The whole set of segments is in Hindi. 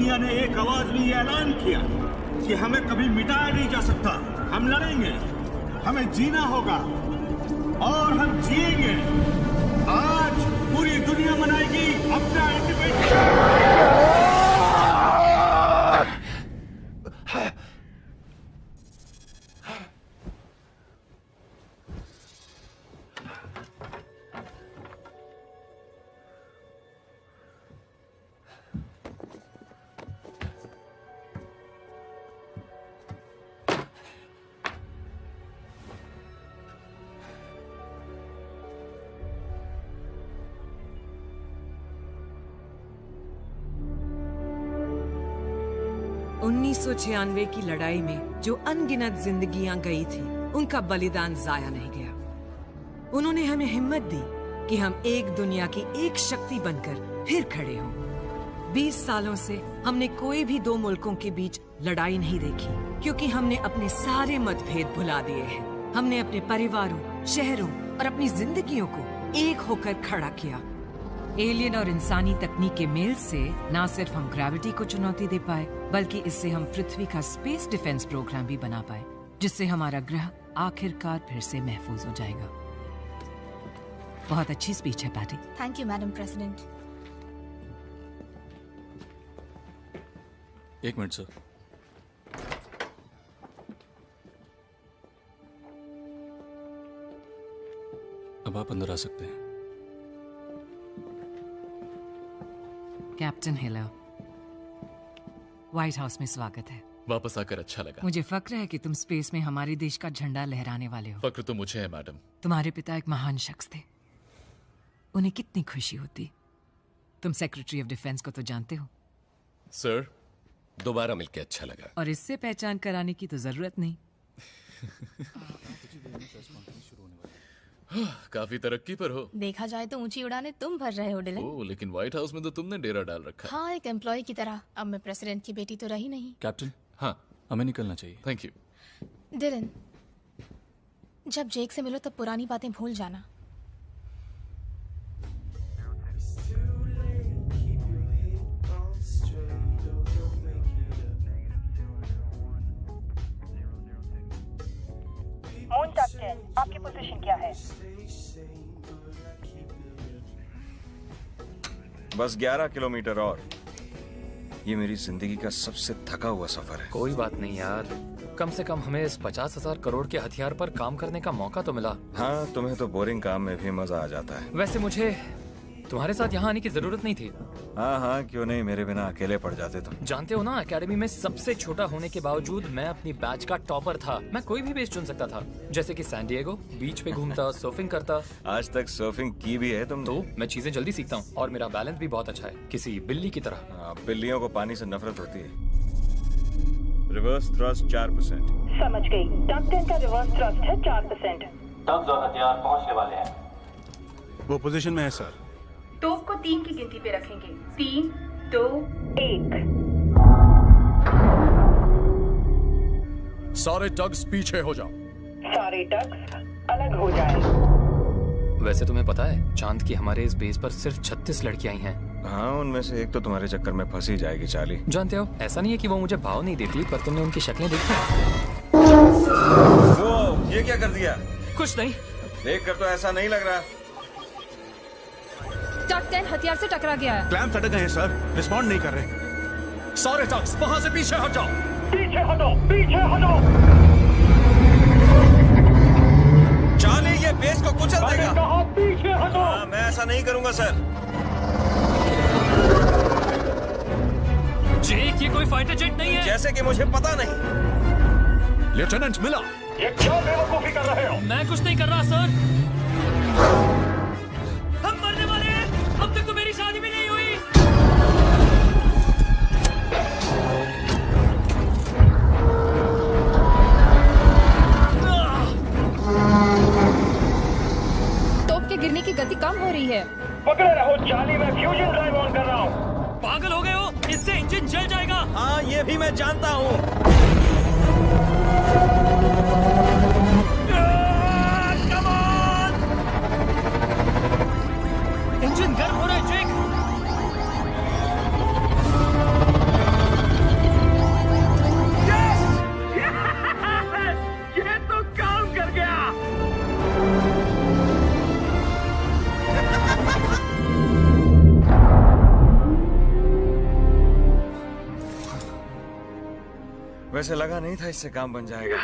दुनिया ने एक आवाज में ये ऐलान किया कि हमें कभी मिटाया नहीं जा सकता। हम लड़ेंगे, हमें जीना होगा और हम जिएंगे। आज पूरी दुनिया मनाएगी अपना इंडिपेंडेंस। की लड़ाई में जो अनगिनत जिंदगियां गई थी, उनका बलिदान जाया नहीं गया। उन्होंने हमें हिम्मत दी कि हम एक दुनिया की एक शक्ति बनकर फिर खड़े हों। 20 सालों से हमने कोई भी दो मुल्कों के बीच लड़ाई नहीं देखी, क्योंकि हमने अपने सारे मतभेद भुला दिए हैं। हमने अपने परिवारों, शहरों और अपनी जिंदगियों को एक होकर खड़ा किया। एलियन और इंसानी तकनीक के मेल से न सिर्फ हम ग्रेविटी को चुनौती दे पाए, बल्कि इससे हम पृथ्वी का स्पेस डिफेंस प्रोग्राम भी बना पाए, जिससे हमारा ग्रह आखिरकार फिर से महफूज हो जाएगा। बहुत अच्छी स्पीच है Patty. Thank you madam president. एक मिनट सर। अब आप अंदर आ सकते हैं। कैप्टन हिलो, व्हाइट हाउस में स्वागत है। वापस आकर अच्छा लगा। मुझे फक्र है कि तुम स्पेस में हमारे देश का झंडा लहराने वाले हो। फक्र तो मुझे है मैडम। तुम्हारे पिता एक महान शख्स थे, उन्हें कितनी खुशी होती। तुम सेक्रेटरी ऑफ डिफेंस को तो जानते हो। सर, दोबारा मिलकर अच्छा लगा। और इससे पहचान कराने की तो जरूरत नहीं। काफी तरक्की पर हो। देखा जाए तो ऊंची उड़ाने तुम भर रहे हो डिलन। ओह, लेकिन व्हाइट हाउस में तो तुमने डेरा डाल रखा है। हाँ, एक एम्प्लॉय की तरह। अब मैं प्रेसिडेंट की बेटी तो रही नहीं। कैप्टन, हाँ, हमें निकलना चाहिए। Thank you. डिलन, जब जेक से मिलो तब पुरानी बातें भूल जाना। मून कैप्टन, आपकी पोजीशन क्या है? बस 11 किलोमीटर और। ये मेरी जिंदगी का सबसे थका हुआ सफर है। कोई बात नहीं यार, कम से कम हमें इस 50,000 करोड़ के हथियार पर काम करने का मौका तो मिला। हाँ, तुम्हें तो बोरिंग काम में भी मजा आ जाता है। वैसे मुझे तुम्हारे साथ यहाँ आने की जरूरत नहीं थी। हाँ हाँ, क्यों नहीं, मेरे बिना अकेले पड़ जाते तुम। जानते हो ना, एकेडमी में सबसे छोटा होने के बावजूद मैं अपनी बैच का टॉपर था। मैं कोई भी बेस चुन सकता था, जैसे कि सैन डिएगो। बीच पे घूमता, सर्फिंग करता। आज तक सर्फिंग की भी है तुम? तो मैं चीजें जल्दी सीखता हूँ और मेरा बैलेंस भी बहुत अच्छा है, किसी बिल्ली की तरह। बिल्लियों को पानी से नफरत होती है। Reverse thrust 4%। समझ गई। कैप्टन का रिवर्स थ्रस्ट है 4%। तब जो हथियार पहुंचने वाले हैं। वो पोजीशन में है सर। तोप को 3 की गिनती पे रखेंगे। 3, 2, 1। सारे टग्स पीछे हो जाओ। सारे टग्स अलग हो जाएं। वैसे तुम्हें पता है, चांद की हमारे इस बेस पर सिर्फ 36 लड़कियां ही हैं। हाँ, उनमें से एक तो तुम्हारे चक्कर में फंसी जाएगी चाली। जानते हो, ऐसा नहीं है कि वो मुझे भाव नहीं देती, पर तुमने उनकी शक्लें देखी? वो ये क्या कर दिया? कुछ नहीं। देख कर तो ऐसा नहीं लग रहा। टग 10 हथियार से टकरा गया है। क्लैम्प अटक गए हैं सर, रिस्पॉन्ड नहीं कर रहे। सारे टग्स वहां से पीछे हट जाओ। पीछे हटो, पीछे हटो। चाली, ये बेस को कुचल देगा। कहा पीछे हटो। हाँ, मैं ऐसा नहीं करूंगा सर। जेक, ये कोई फाइटर जेट नहीं है। जैसे कि मुझे पता नहीं। लेफ्टिनेंट मिला, ये क्या बेवकूफी कर रहे हो? मैं कुछ नहीं कर रहा सर। हम मरने वाले हैं। अब तक तो मेरी शादी भी नहीं हुई। तोप के गिरने की गति कम हो रही है। पकड़े रहो चाली, मैं फ्यूजन ड्राइव ऑन कर रहा हूँ। पागल हो गए हो? इससे इंजन जल जाएगा। हाँ, ये भी मैं जानता हूँ। इंजन गर्म हो रहा है जेक। वैसे लगा नहीं था इससे काम बन जाएगा।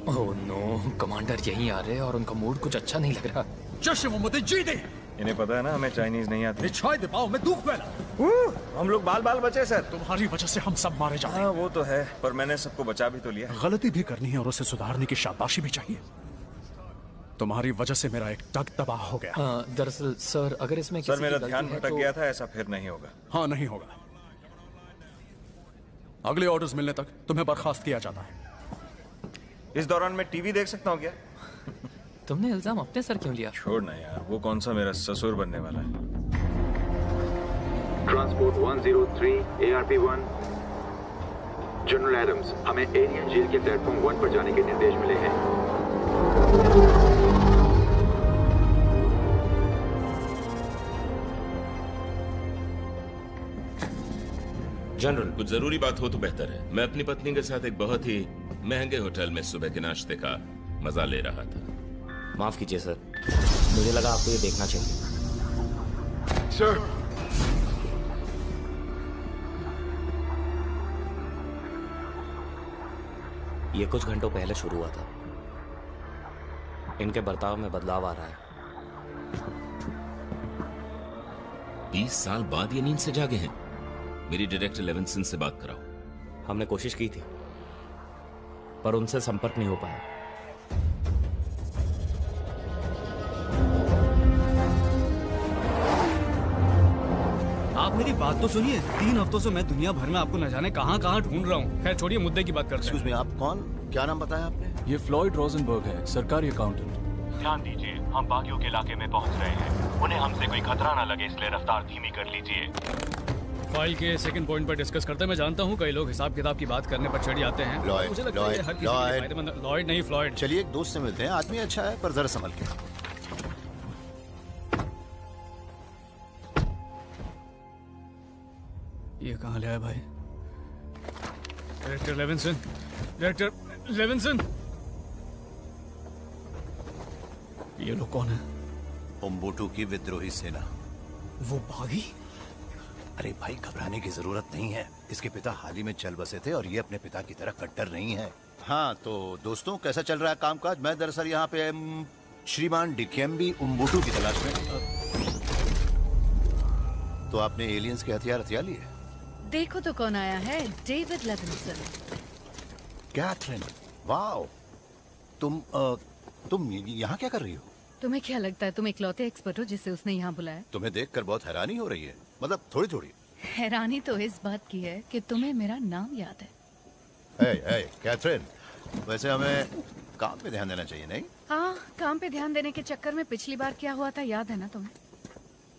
ओह नो, कमांडर यहीं आ रहे हैं और उनका मूड कुछ अच्छा नहीं लग रहा। इन्हें पता है ना हमें चाइनीज नहीं आती। हम लोग बाल बाल बचे सर। तुम्हारी वजह से हम सब मारे जा रहे हैं। हाँ वो तो है, पर मैंने सबको बचा भी तो लिया। गलती भी करनी है और उसे सुधारने की शाबाशी भी चाहिए। तुम्हारी वजह से मेरा एक टग तबाह हो गया। दरअसल सर, अगर इसमें सर मेरा ध्यान भटक गया था, ऐसा फिर नहीं होगा। हाँ नहीं होगा। अगले ऑर्डर्स मिलने तक तुम्हें बर्खास्त किया जाता है। इस दौरान मैं टीवी देख सकता हूँ क्या? तुमने इल्जाम अपने सर क्यों लिया? छोड़ना यार, वो कौन सा मेरा ससुर बनने वाला है। ट्रांसपोर्ट 103 ARP-1 जनरल एडम्स, हमें एरियन झील के प्लेटफॉर्म 1 पर जाने के निर्देश मिले हैं। जनरल, कुछ जरूरी बात हो तो बेहतर है। मैं अपनी पत्नी के साथ एक बहुत ही महंगे होटल में सुबह के नाश्ते का मजा ले रहा था। माफ कीजिए सर, मुझे लगा आपको ये देखना चाहिए। सर, ये कुछ घंटों पहले शुरू हुआ था। इनके बर्ताव में बदलाव आ रहा है। 20 साल बाद ये नींद से जागे हैं। मेरी डायरेक्टर लेविंसन से बात कराओ। हमने कोशिश की थी, पर उनसे संपर्क नहीं हो पाया। आप मेरी बात तो सुनिए। 3 हफ्तों से मैं दुनिया भर में आपको न जाने कहां ढूंढ रहा हूँ। खैर छोड़िए, मुद्दे की बात करते हैं। आप कौन? क्या नाम बताया आपने? ये फ्लॉयड रोजनबर्ग है, सरकारी अकाउंटेंट। ध्यान दीजिए, हम बागियों के इलाके में पहुंच रहे हैं। उन्हें हमसे कोई खतरा न लगे, इसलिए रफ्तार धीमी कर लीजिए। फाइल के सेकंड पॉइंट पर डिस्कस करते हैं। मैं जानता हूँ कई लोग हिसाब किताब की बात करने पर चढ़ जाते हैं। मुझे लगता है हर किसी के फायदेमंद। लॉयड नहीं, फ्लॉयड। चलिए एक दोस्त से मिलते हैं। आदमी अच्छा है पर जरा संभल के। ये कहाँ ले आया भाई? Director Levinson, director Levinson. ये लोग कौन है? उम्बुटू की विद्रोही सेना। वो बागी? अरे भाई, घबराने की जरूरत नहीं है। इसके पिता हाल ही में चल बसे थे और ये अपने पिता की तरह कट्टर नहीं है। हाँ तो दोस्तों, कैसा चल रहा है कामकाज? मैं दरअसल यहाँ पे श्रीमान डिकेम्बी उम्बुटू की तलाश में। तो आपने एलियंस के हथियार हथियार लिए? देखो तो कौन आया है, डेविड लेविंसन। कैथरीन, वाओ, तुम यहाँ क्या कर रही हो? तुम्हें क्या लगता है तुम इकलौते एक्सपर्ट हो जिसे उसने यहाँ बुलाया? तुम्हें देखकर बहुत हैरानी हो रही है, मतलब थोड़ी थोड़ी। हैरानी तो इस बात की है कि तुम्हें मेरा नाम याद है। कैथरीन, वैसे हमें काम पे ध्यान देना चाहिए, नहीं? हाँ, काम पे ध्यान देने के चक्कर में पिछली बार क्या हुआ था याद है ना तुम्हें?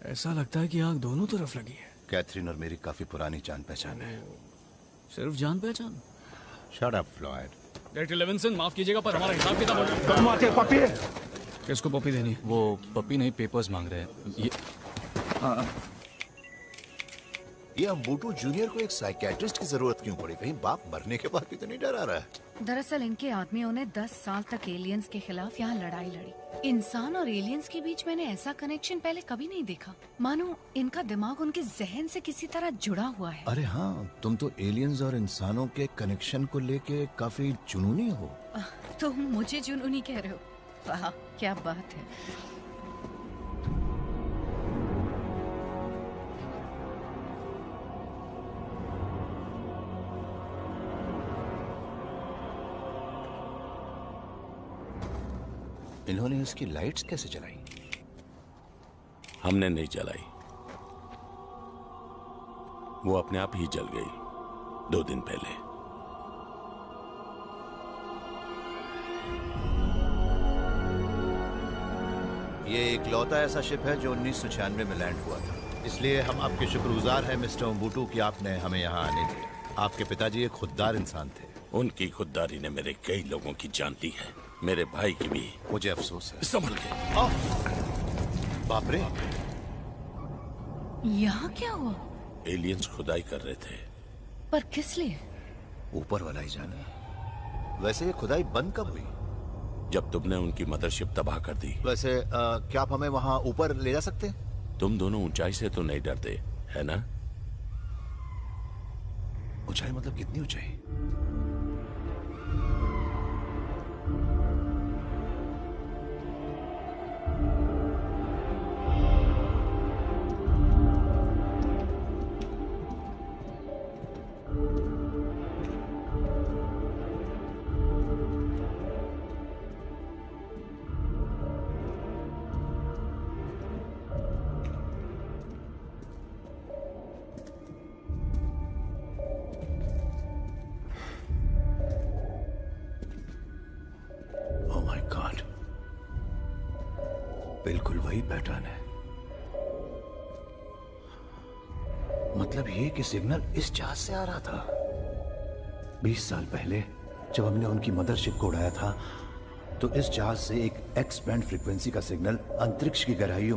ऐसा लगता है कि आग दोनों तरफ लगी है। कैथरीन और मेरी काफी पुरानी जान पहचान है। सिर्फ जान पहचान? Shut up Floyd. Director Levinson, माफ कीजिएगा पर हमारा हिसाब किताब हो गया। किसको पपी देनी है? वो पपी नहीं, पेपर्स मांग रहे हैं। ये उम्बुटू जूनियर को एक साइकियाट्रिस्ट की जरूरत क्यों पड़ी? कहीं बाप मरने के बाद इतनी डर आ रहा है? दरअसल इनके आदमियों ने 10 साल तक एलियंस के खिलाफ यहाँ लड़ाई लड़ी। इंसान और एलियंस के बीच मैंने ऐसा कनेक्शन पहले कभी नहीं देखा। मानो इनका दिमाग उनके जहन से किसी तरह जुड़ा हुआ है। अरे हाँ, तुम तो एलियंस और इंसानों के कनेक्शन को लेके काफी जुनूनी हो। तुम मुझे जुनूनी कह रहे हो? वाह, क्या बात है। इन्होंने इसकी लाइट्स कैसे चलाई? हमने नहीं जलाई, वो अपने आप ही जल गई 2 दिन पहले। ये इकलौता ऐसा शिप है जो 1996 में लैंड हुआ था। इसलिए हम आपके शुक्रगुजार हैं मिस्टर उम्बुटू कि आपने हमें यहाँ आने दिया। आपके पिताजी एक खुददार इंसान थे। उनकी खुददारी ने मेरे कई लोगों की जान ली है, मेरे भाई की भी। मुझे अफसोस है। संभल के। बाप रे, यहाँ क्या हुआ? एलियंस खुदाई कर रहे थे। पर किस लिए? ऊपर वाला ही जाने। वैसे ये खुदाई बंद कब हुई? जब तुमने उनकी मदरशिप तबाह कर दी। वैसे क्या आप हमें वहाँ ऊपर ले जा सकते हैं? तुम दोनों ऊंचाई से तो नहीं डरते, है ना? ऊंचाई मतलब कितनी ऊंचाई? बिल्कुल वही पैटर्न है। मतलब ये कि सिग्नल इस जहाज से आ रहा था। 20 साल पहले जब हमने उनकी मदरशिप को उड़ाया था तो इस जहाज से एक एक्स बैंड फ्रीक्वेंसी का सिग्नल अंतरिक्ष की गहराइयों